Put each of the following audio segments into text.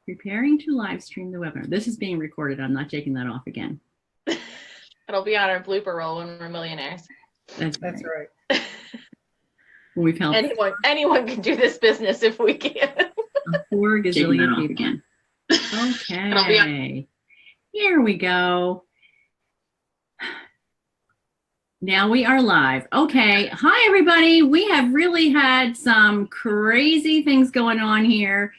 Preparing to live stream the webinar. This is being recorded. I'm not taking that off again. It'll be on our blooper roll when we're millionaires. That's right. When we've helped anyone can do this business if we can. 4 gazillion people again. Okay. Here we go. Now we are live. Okay. Hi, everybody. We have really had some crazy things going on here.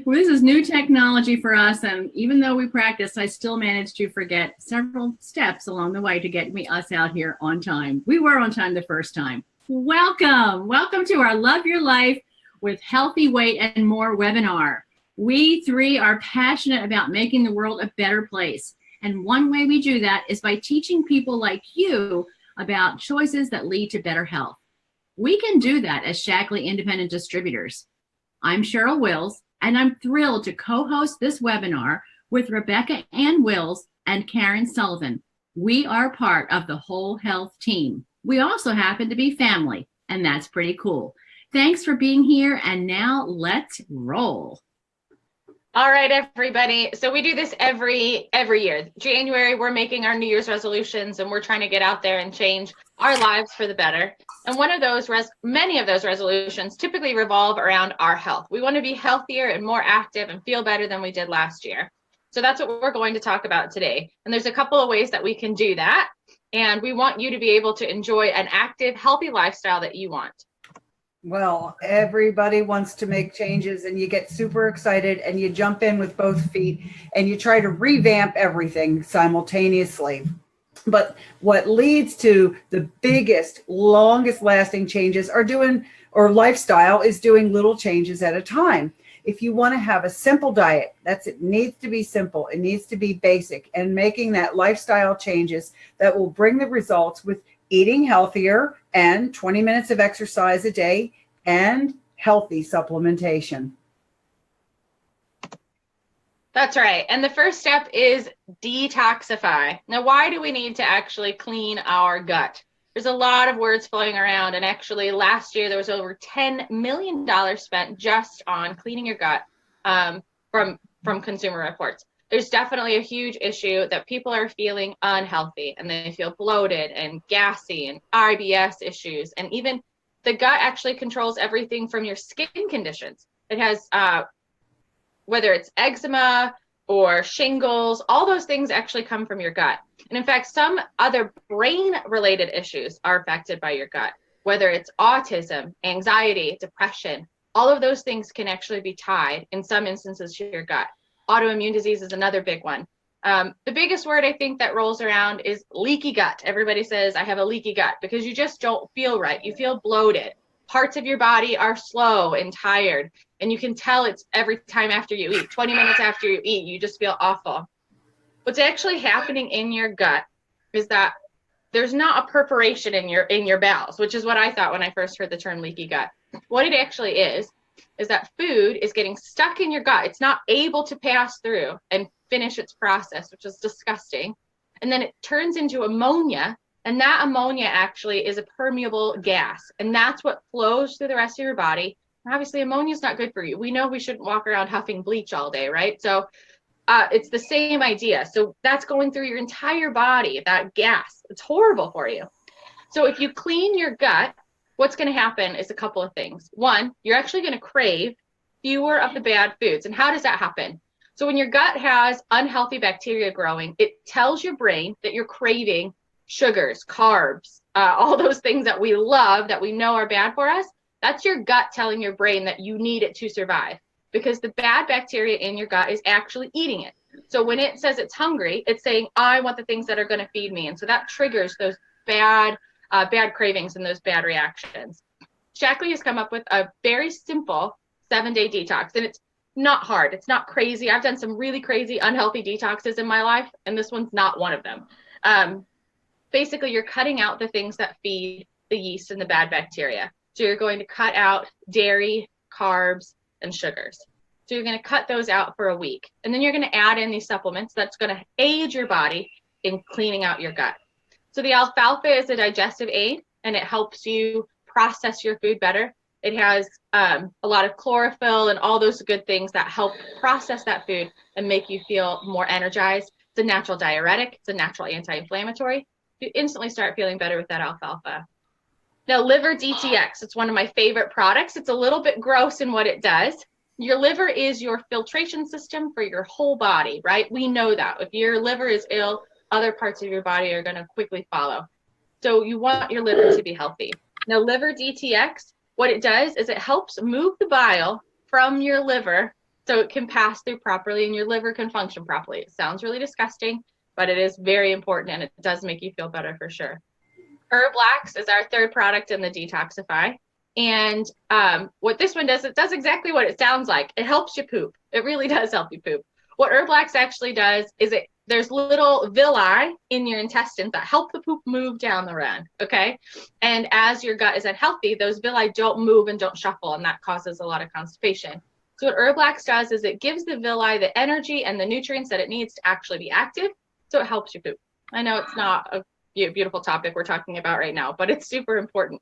This is new technology for us, and even though we practice, I still managed to forget several steps along the way to get us out here on time. We were on time the first time. Welcome to our Love Your Life with Healthy Weight and More webinar. We three are passionate about making the world a better place, and one way we do that is by teaching people like you about choices that lead to better health. We can do that as Shaklee Independent Distributors. I'm Cheryl Wills, and I'm thrilled to co-host this webinar with Rebecca Ann Wills and Karen Sullivan. We are part of the Whole Health team. We also happen to be family, and that's pretty cool. Thanks for being here, and now let's roll. All right, everybody. So we do this every year. January, we're making our New Year's resolutions, and we're trying to get out there and change our lives for the better. And many of those resolutions typically revolve around our health. We want to be healthier and more active and feel better than we did last year. So that's what we're going to talk about today. And there's a couple of ways that we can do that. And we want you to be able to enjoy an active, healthy lifestyle that you want. Well, everybody wants to make changes, and you get super excited and you jump in with both feet and you try to revamp everything simultaneously. But what leads to the biggest, longest lasting changes lifestyle is doing little changes at a time. If you want to have a simple diet, it needs to be simple. It needs to be basic, and making that lifestyle changes that will bring the results with eating healthier and 20 minutes of exercise a day and healthy supplementation. That's right. And the first step is detoxify. Now, why do we need to actually clean our gut? There's a lot of words flowing around, and actually last year there was over $10 million spent just on cleaning your gut from Consumer Reports. There's definitely a huge issue that people are feeling unhealthy, and they feel bloated and gassy and IBS issues. And even the gut actually controls everything from your skin conditions. It has, whether it's eczema or shingles, all those things actually come from your gut. And in fact, some other brain-related issues are affected by your gut, whether it's autism, anxiety, depression. All of those things can actually be tied in some instances to your gut. Autoimmune disease is another big one. The biggest word I think that rolls around is leaky gut. Everybody says, I have a leaky gut, because you just don't feel right. You feel bloated. Parts of your body are slow and tired, and you can tell it's every time after you eat. 20 minutes after you eat, you just feel awful. What's actually happening in your gut is that there's not a perforation in your bowels, which is what I thought when I first heard the term leaky gut. What it actually is that food is getting stuck in your gut. It's not able to pass through and finish its process, which is disgusting. And then it turns into ammonia, and that ammonia actually is a permeable gas, and that's what flows through the rest of your body. And obviously, ammonia is not good for you. We know we shouldn't walk around huffing bleach all day, right? So it's the same idea. So that's going through your entire body, that gas. It's horrible for you. So if you clean your gut, what's going to happen is a couple of things. One, you're actually going to crave fewer of the bad foods. And how does that happen? So when your gut has unhealthy bacteria growing, it tells your brain that you're craving sugars, carbs, all those things that we love, that we know are bad for us. That's your gut telling your brain that you need it to survive, because the bad bacteria in your gut is actually eating it. So when it says it's hungry, it's saying, I want the things that are going to feed me. And so that triggers those bad cravings and those bad reactions. Shaklee has come up with a very simple 7-day detox, and it's not hard. It's not crazy. I've done some really crazy, unhealthy detoxes in my life, and this one's not one of them. Basically, you're cutting out the things that feed the yeast and the bad bacteria. So you're going to cut out dairy, carbs, and sugars. So you're going to cut those out for a week. And then you're going to add in these supplements that's going to aid your body in cleaning out your gut. So the alfalfa is a digestive aid, and it helps you process your food better. It has a lot of chlorophyll and all those good things that help process that food and make you feel more energized. It's a natural diuretic. It's a natural anti-inflammatory. You instantly start feeling better with that alfalfa. Now, liver DTX, it's one of my favorite products. It's a little bit gross in what it does. Your liver is your filtration system for your whole body, right? We know that. If your liver is ill, other parts of your body are going to quickly follow. So you want your liver to be healthy. Now, liver DTX, what it does is it helps move the bile from your liver so it can pass through properly and your liver can function properly. It sounds really disgusting, but it is very important and it does make you feel better for sure. Herblax is our third product in the Detoxify. And what this one does, it does exactly what it sounds like. It helps you poop. It really does help you poop. What Herblax actually does is there's little villi in your intestines that help the poop move down the run, okay? And as your gut is unhealthy, those villi don't move and don't shuffle, and that causes a lot of constipation. So what Herblax does is it gives the villi the energy and the nutrients that it needs to actually be active, so it helps you poop. I know it's not a beautiful topic we're talking about right now, but it's super important.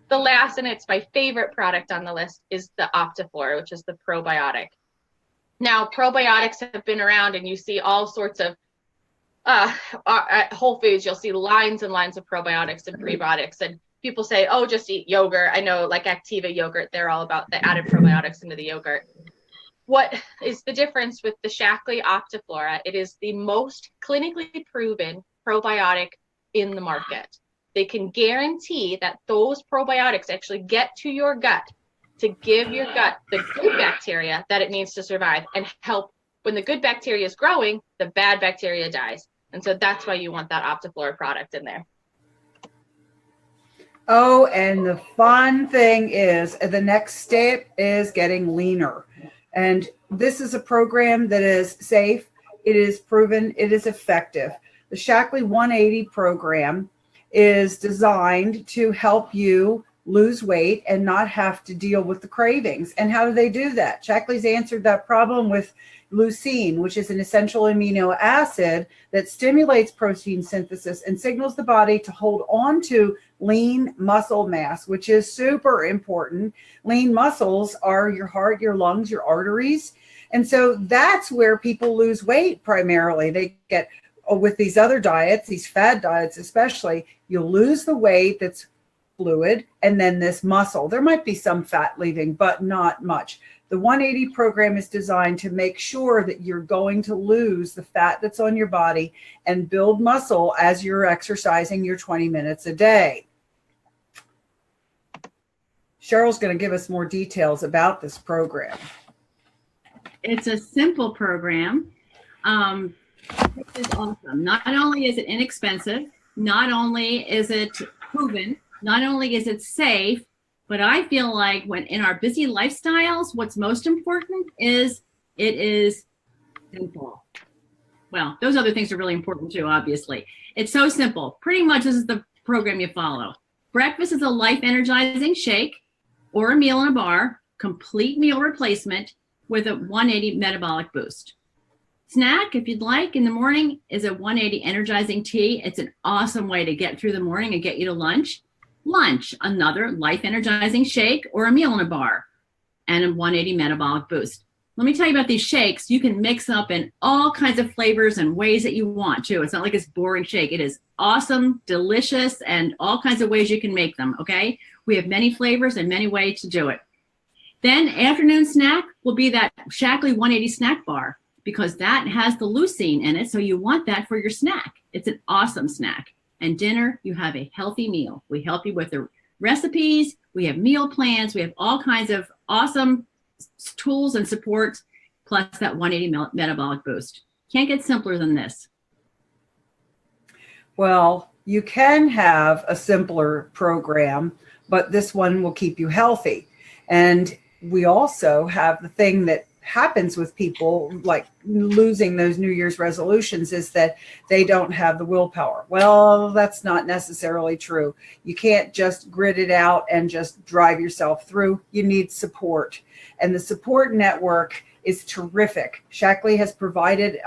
The last, and it's my favorite product on the list, is the Optiflora, which is the probiotic. Now, probiotics have been around, and you see all sorts of, at Whole Foods, you'll see lines and lines of probiotics and prebiotics, and people say, oh, just eat yogurt. I know, like Activa yogurt, they're all about the added probiotics into the yogurt. What is the difference with the Shaklee Optiflora? It is the most clinically proven probiotic in the market. They can guarantee that those probiotics actually get to your gut to give your gut the good bacteria that it needs to survive and help. When the good bacteria is growing, the bad bacteria dies. And so that's why you want that Optiflora product in there. Oh, and the fun thing is the next step is getting leaner. And this is a program that is safe. It is proven. It is effective. The Shaklee 180 program is designed to help you lose weight and not have to deal with the cravings. And how do they do that? Shaklee's answered that problem with leucine, which is an essential amino acid that stimulates protein synthesis and signals the body to hold on to lean muscle mass, which is super important. Lean muscles are your heart, your lungs, your arteries. And so that's where people lose weight primarily. They get, with these other diets, these fad diets especially, you'll lose the weight that's fluid and then this muscle. There might be some fat leaving, but not much. The 180 program is designed to make sure that you're going to lose the fat that's on your body and build muscle as you're exercising your 20 minutes a day. Cheryl's going to give us more details about this program. It's a simple program. This is awesome. Not only is it inexpensive, not only is it proven, not only is it safe, but I feel like when in our busy lifestyles, what's most important is it is simple. Well, those other things are really important too, obviously. It's so simple. Pretty much this is the program you follow. Breakfast is a life energizing shake or a meal in a bar, complete meal replacement with a 180 metabolic boost. Snack, if you'd like, in the morning is a 180 energizing tea. It's an awesome way to get through the morning and get you to lunch. Lunch, another life energizing shake or a meal in a bar and a 180 metabolic boost. Let me tell you about these shakes. You can mix up in all kinds of flavors and ways that you want to. It's not like it's boring shake. It is awesome, delicious, and all kinds of ways you can make them, okay? We have many flavors and many ways to do it. Then afternoon snack will be that Shaklee 180 snack bar because that has the leucine in it, so you want that for your snack. It's an awesome snack. And dinner, you have a healthy meal. We help you with the recipes. We have meal plans. We have all kinds of awesome tools and supports, plus that 180 metabolic boost. Can't get simpler than this. Well, you can have a simpler program, but this one will keep you healthy. And we also have the thing that happens with people like losing those New Year's resolutions is that they don't have the willpower. Well, that's not necessarily true. You can't just grit it out and just drive yourself through. You need support. And the support network is terrific. Shaklee has provided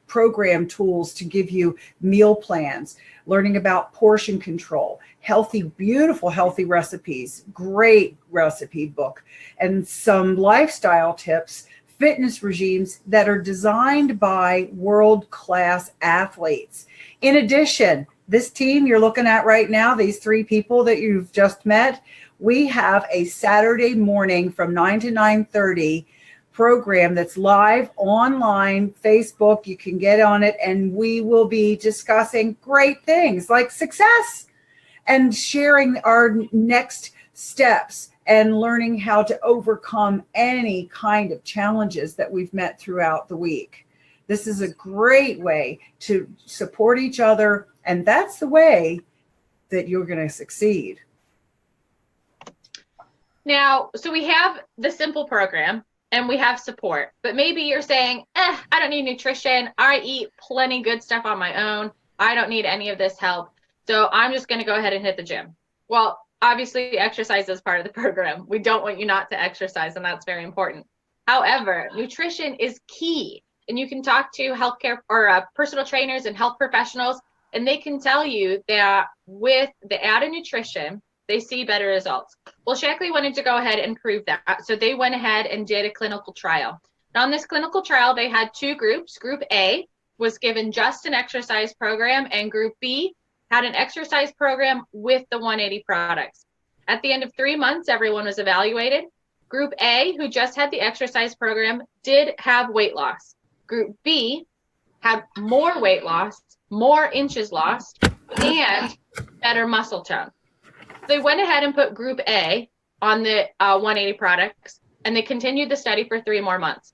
program tools to give you meal plans, learning about portion control, healthy, beautiful, healthy recipes, great recipe book, and some lifestyle tips, fitness regimes that are designed by world-class athletes. In addition, this team you're looking at right now, these 3 people that you've just met, we have a Saturday morning from 9 to 9:30 program that's live online, Facebook. You can get on it, and we will be discussing great things like success and sharing our next steps and learning how to overcome any kind of challenges that we've met throughout the week. This is a great way to support each other, and that's the way that you're going to succeed. Now, so we have the simple program and we have support, but maybe you're saying, I don't need nutrition. I eat plenty good stuff on my own. I don't need any of this help. So I'm just going to go ahead and hit the gym. Well, obviously exercise is part of the program. We don't want you not to exercise, and that's very important. However, nutrition is key, and you can talk to healthcare or personal trainers and health professionals, and they can tell you that with the added nutrition, they see better results. Well, Shaklee wanted to go ahead and prove that. So they went ahead and did a clinical trial. Now, on this clinical trial, they had 2 groups. Group A was given just an exercise program, and Group B had an exercise program with the 180 products. At the end of 3 months, everyone was evaluated. Group A, who just had the exercise program, did have weight loss. Group B had more weight loss, more inches lost, and better muscle tone. They went ahead and put Group A on the 180 products, and they continued the study for 3 more months.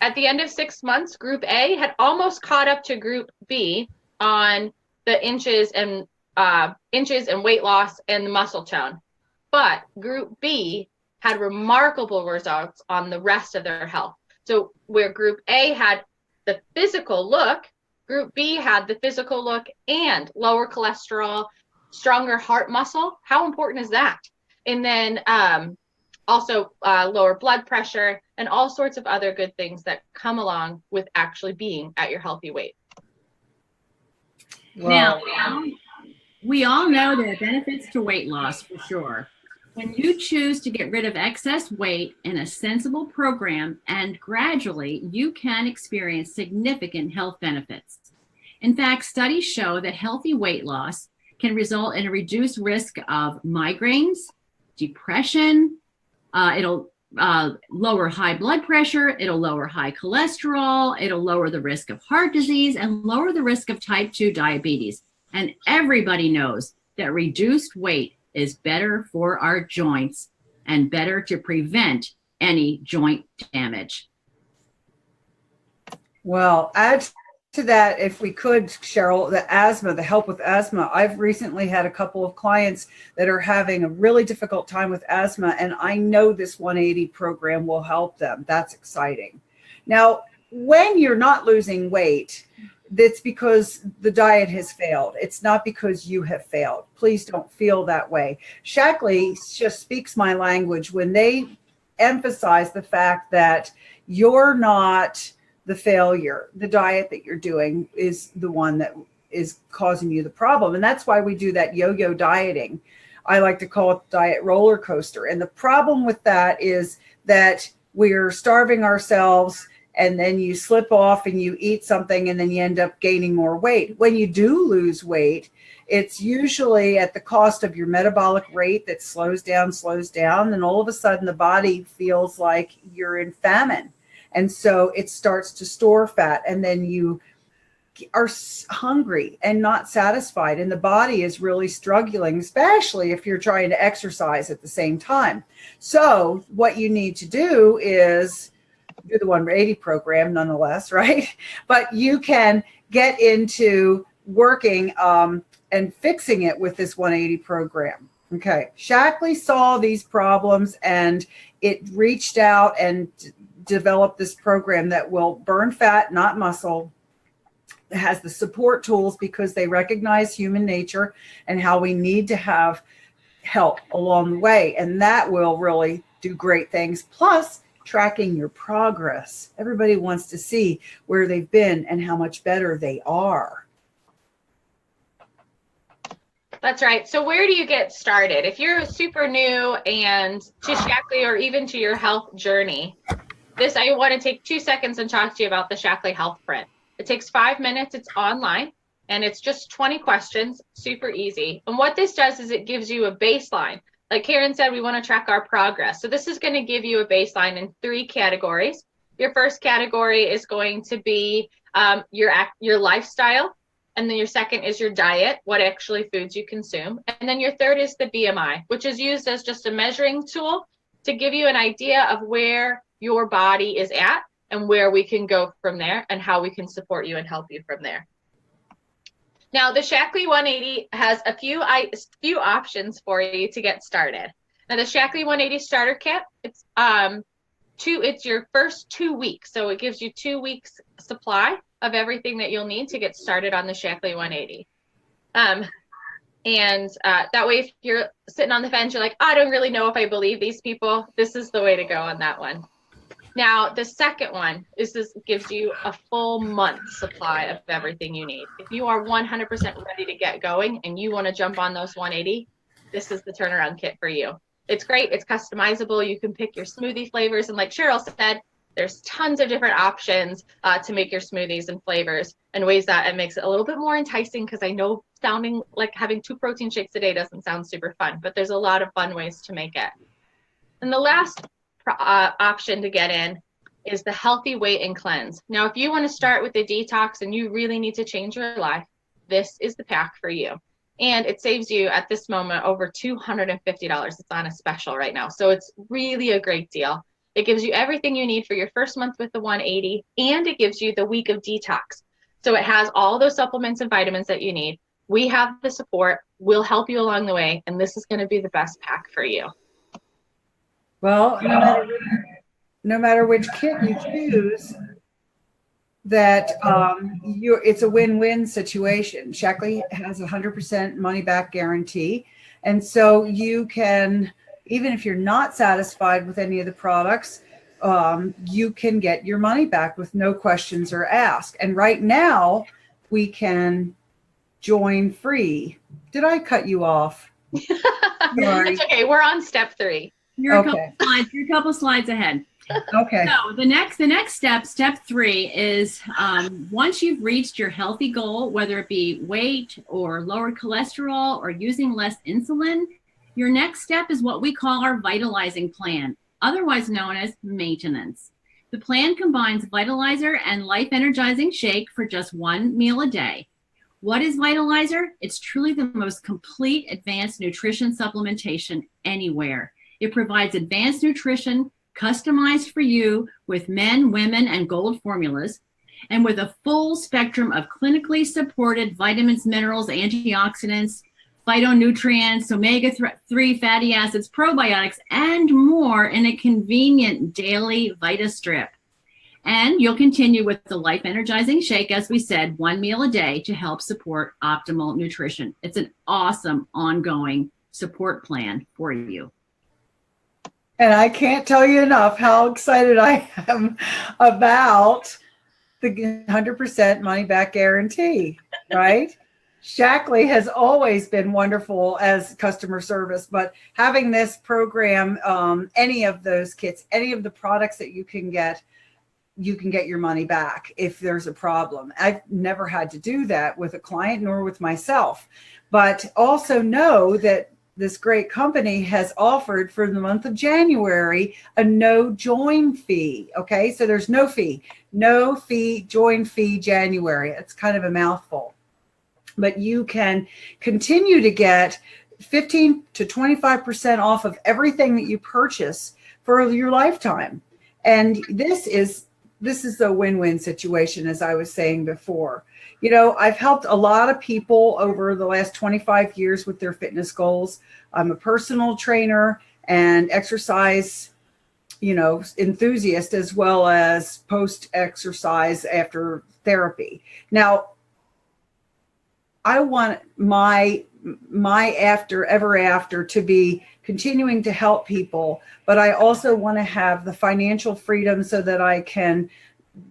At the end of 6 months, Group A had almost caught up to Group B on the inches and weight loss and the muscle tone. But Group B had remarkable results on the rest of their health. So where Group A had the physical look, Group B had the physical look and lower cholesterol, stronger heart muscle. How important is that? And then also lower blood pressure and all sorts of other good things that come along with actually being at your healthy weight. Now, we all know there are benefits to weight loss for sure. When you choose to get rid of excess weight in a sensible program, and gradually, you can experience significant health benefits. In fact, studies show that healthy weight loss can result in a reduced risk of migraines, depression. It'll lower high blood pressure. It'll lower high cholesterol. It'll lower the risk of heart disease and lower the risk of type 2 diabetes. And everybody knows that reduced weight is better for our joints and better to prevent any joint damage. Well, add to that, if we could, Cheryl, the help with asthma. I've recently had a couple of clients that are having a really difficult time with asthma, and I know this 180 program will help them. That's exciting. Now, when you're not losing weight, that's because the diet has failed. It's not because you have failed. Please don't feel that way. Shaklee just speaks my language when they emphasize the fact that you're not the failure. The diet that you're doing is the one that is causing you the problem. And that's why we do that yo-yo dieting. I like to call it diet roller coaster. And the problem with that is that we're starving ourselves, and then you slip off and you eat something, and then you end up gaining more weight. When you do lose weight, it's usually at the cost of your metabolic rate that slows down, and all of a sudden the body feels like you're in famine. And so it starts to store fat, and then you are hungry and not satisfied, and the body is really struggling, especially if you're trying to exercise at the same time. So what you need to do is do the 180 program nonetheless, right? But you can get into working and fixing it with this 180 program. Okay. Shaklee saw these problems, and it reached out and developed this program that will burn fat, not muscle. It has the support tools because they recognize human nature and how we need to have help along the way. And that will really do great things. Plus, tracking your progress. Everybody wants to see where they've been and how much better they are. That's right. So where do you get started? If you're super new and to Shaklee or even to your health journey, I want to take 2 seconds and talk to you about the Shaklee Health Print. It takes 5 minutes. It's online and it's just 20 questions, super easy. And what this does is it gives you a baseline. Like Karen said, we want to track our progress. So this is going to give you a baseline in 3 categories. Your first category is going to be your lifestyle. And then your second is your diet, what actually foods you consume. And then your third is the BMI, which is used as just a measuring tool to give you an idea of where your body is at and where we can go from there and how we can support you and help you from there. Now, the Shaklee 180 has a few options for you to get started. Now, the Shaklee 180 Starter Kit, it's your first 2 weeks. So it gives you 2 weeks supply of everything that you'll need to get started on the Shaklee 180. That way, if you're sitting on the fence, you're like, I don't really know if I believe these people, this is the way to go on that one. Now, the second one gives you a full month supply of everything you need. If you are 100% ready to get going and you want to jump on those 180, this is the turnaround kit for you. It's great. It's customizable. You can pick your smoothie flavors. And like Cheryl said, there's tons of different options to make your smoothies and flavors and ways that it makes it a little bit more enticing, because I know sounding like having 2 protein shakes a day doesn't sound super fun, but there's a lot of fun ways to make it. And the last option to get in is the Healthy Weight and Cleanse. Now, if you want to start with the detox and you really need to change your life, this is the pack for you. And it saves you at this moment over $250. It's on a special right now. So it's really a great deal. It gives you everything you need for your first month with the 180, and it gives you the week of detox. So it has all those supplements and vitamins that you need. We have the support. We'll help you along the way, and this is going to be the best pack for you. Well, no matter which kit you choose, that it's a win-win situation. Shaklee has a 100% money-back guarantee, and so you can, even if you're not satisfied with any of the products, you can get your money back with no questions are asked. And right now, we can join free. Did I cut you off? Sorry. It's okay. We're on step 3. You're a couple slides ahead. Okay. So the next step 3 is once you've reached your healthy goal, whether it be weight or lower cholesterol or using less insulin, your next step is what we call our vitalizing plan, otherwise known as maintenance. The plan combines Vitalizer and Life Energizing Shake for just 1 meal a day. What is Vitalizer? It's truly the most complete advanced nutrition supplementation anywhere. It provides advanced nutrition customized for you with men, women, and gold formulas, and with a full spectrum of clinically supported vitamins, minerals, antioxidants, phytonutrients, omega-3 fatty acids, probiotics, and more in a convenient daily VitaStrip. And you'll continue with the Life Energizing Shake, as we said, 1 meal a day to help support optimal nutrition. It's an awesome ongoing support plan for you. And I can't tell you enough how excited I am about the 100% money back guarantee, right? Shaklee has always been wonderful as customer service, but having this program, any of those kits, any of the products that you can get your money back if there's a problem. I've never had to do that with a client nor with myself, but also know that this great company has offered for the month of January a no join fee. Okay, so there's no fee, join fee January. It's kind of a mouthful, but you can continue to get 15 to 25% off of everything that you purchase for your lifetime. And this is a win-win situation, as I was saying before. You know, I've helped a lot of people over the last 25 years with their fitness goals. I'm a personal trainer and exercise, enthusiast, as well as post-exercise after therapy. Now, I want my my ever after to be continuing to help people, but I also want to have the financial freedom so that I can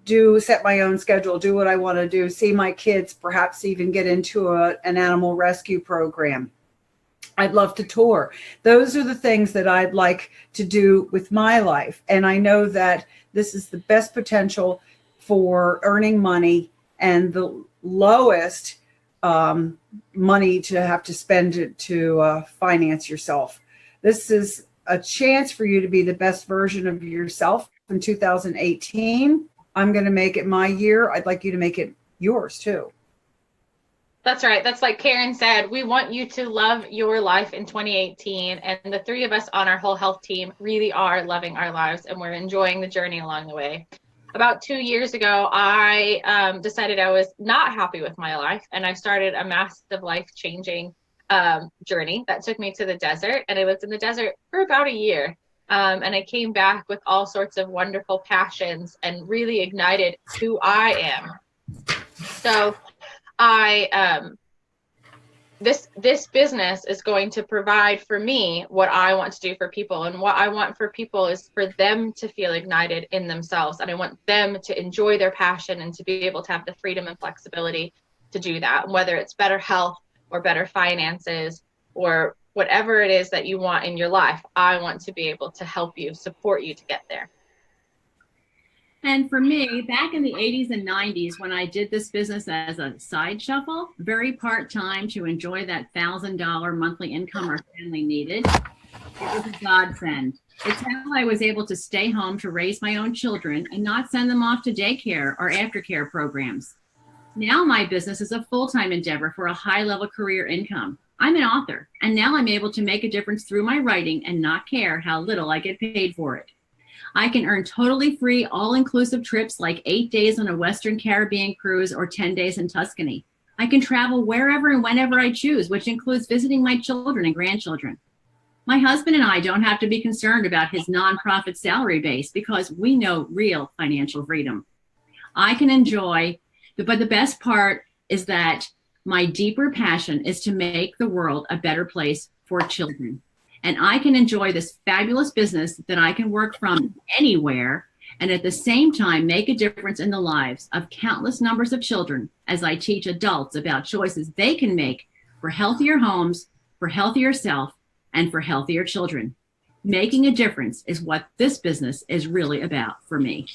set my own schedule, do what I want to do, see my kids, perhaps even get into an animal rescue program. I'd love to tour. Those are the things that I'd like to do with my life. And I know that this is the best potential for earning money and the lowest money to have to spend to finance yourself. This is a chance for you to be the best version of yourself in 2018. I'm going to make it my year. I'd like you to make it yours too. That's right. That's like Karen said, we want you to love your life in 2018. And the three of us on our whole health team really are loving our lives, and we're enjoying the journey along the way. About 2 years ago, I decided I was not happy with my life, and I started a massive life-changing journey that took me to the desert. And I lived in the desert for about a year. And I came back with all sorts of wonderful passions and really ignited who I am. So this business is going to provide for me what I want to do for people. And what I want for people is for them to feel ignited in themselves. And I want them to enjoy their passion and to be able to have the freedom and flexibility to do that. Whether it's better health or better finances or whatever it is that you want in your life, I want to be able to help you, support you to get there. And for me, back in the 80s and 90s, when I did this business as a side shuffle, very part-time to enjoy that $1,000 monthly income our family needed, it was a godsend. It's how I was able to stay home to raise my own children and not send them off to daycare or aftercare programs. Now my business is a full-time endeavor for a high-level career income. I'm an author, and now I'm able to make a difference through my writing and not care how little I get paid for it. I can earn totally free, all-inclusive trips like 8 days on a Western Caribbean cruise or 10 days in Tuscany. I can travel wherever and whenever I choose, which includes visiting my children and grandchildren. My husband and I don't have to be concerned about his nonprofit salary base because we know real financial freedom. I can enjoy, but the best part is that my deeper passion is to make the world a better place for children. And I can enjoy this fabulous business that I can work from anywhere and at the same time make a difference in the lives of countless numbers of children as I teach adults about choices they can make for healthier homes, for healthier self, and for healthier children. Making a difference is what this business is really about for me.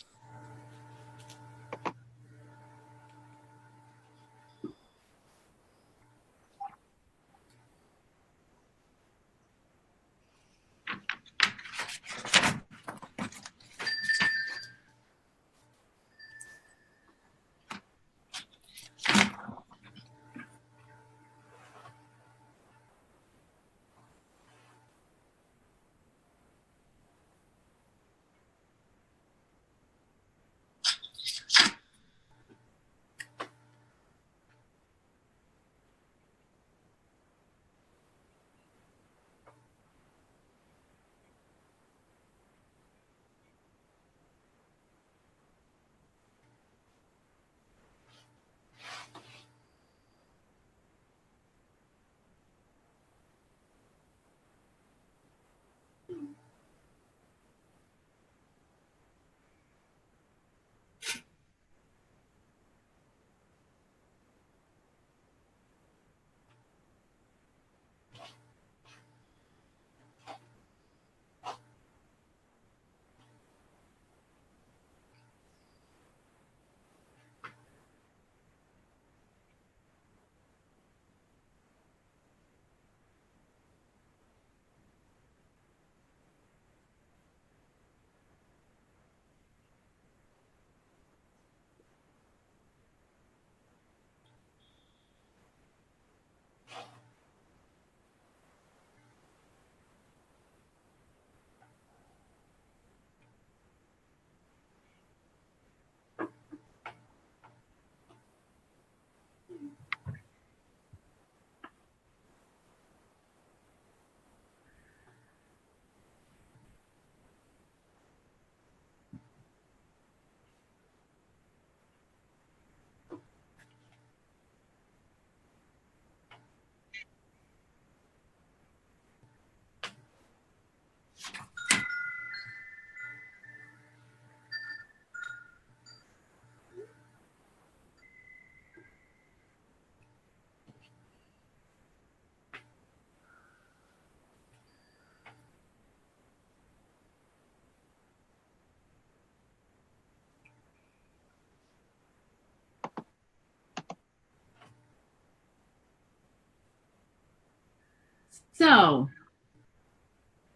So,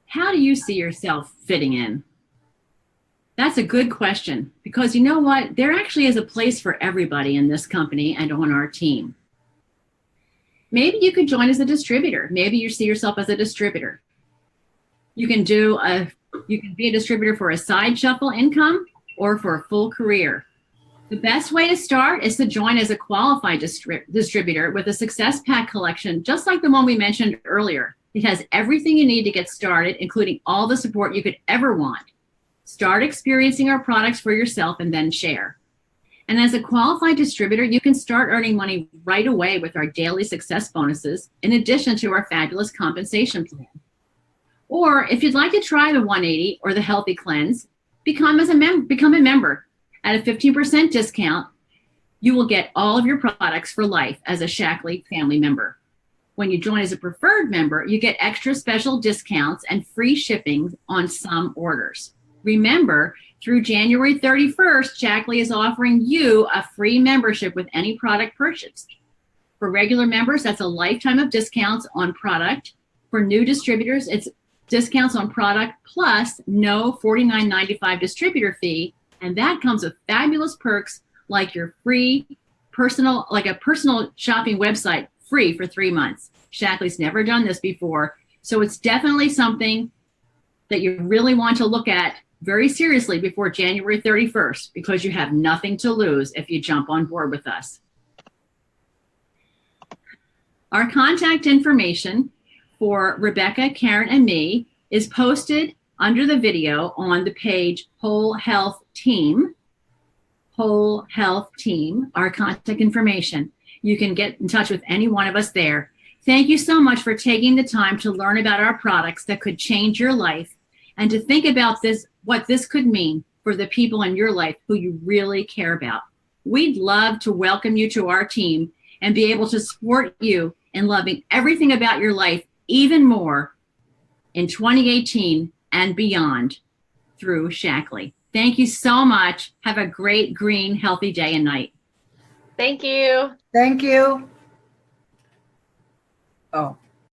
how do you see yourself fitting in? That's a good question, because you know what? There actually is a place for everybody in this company and on our team. Maybe you could join as a distributor. Maybe you see yourself as a distributor. You can be a distributor for a side shuffle income or for a full career. The best way to start is to join as a qualified distributor with a Success Pack collection, just like the one we mentioned earlier. It has everything you need to get started, including all the support you could ever want. Start experiencing our products for yourself and then share. And as a qualified distributor, you can start earning money right away with our daily success bonuses, in addition to our fabulous compensation plan. Or if you'd like to try the 180 or the Healthy Cleanse, become a member. At a 15% discount, you will get all of your products for life as a Shaklee family member. When you join as a preferred member, you get extra special discounts and free shipping on some orders. Remember, through January 31st, Shaklee is offering you a free membership with any product purchased. For regular members, that's a lifetime of discounts on product. For new distributors, it's discounts on product plus no $49.95 distributor fee. And that comes with fabulous perks like your free personal shopping website free for 3 months. Shaklee's never done this before. So it's definitely something that you really want to look at very seriously before January 31st, because you have nothing to lose if you jump on board with us. Our contact information for Rebecca, Karen, and me is posted under the video on the page Whole Health Team, our contact information. You can get in touch with any one of us there. Thank you so much for taking the time to learn about our products that could change your life and to think about what this could mean for the people in your life who you really care about. We'd love to welcome you to our team and be able to support you in loving everything about your life even more in 2018 and beyond through Shaklee. Thank you so much. Have a great, green, healthy day and night. Thank you. Thank you. Oh.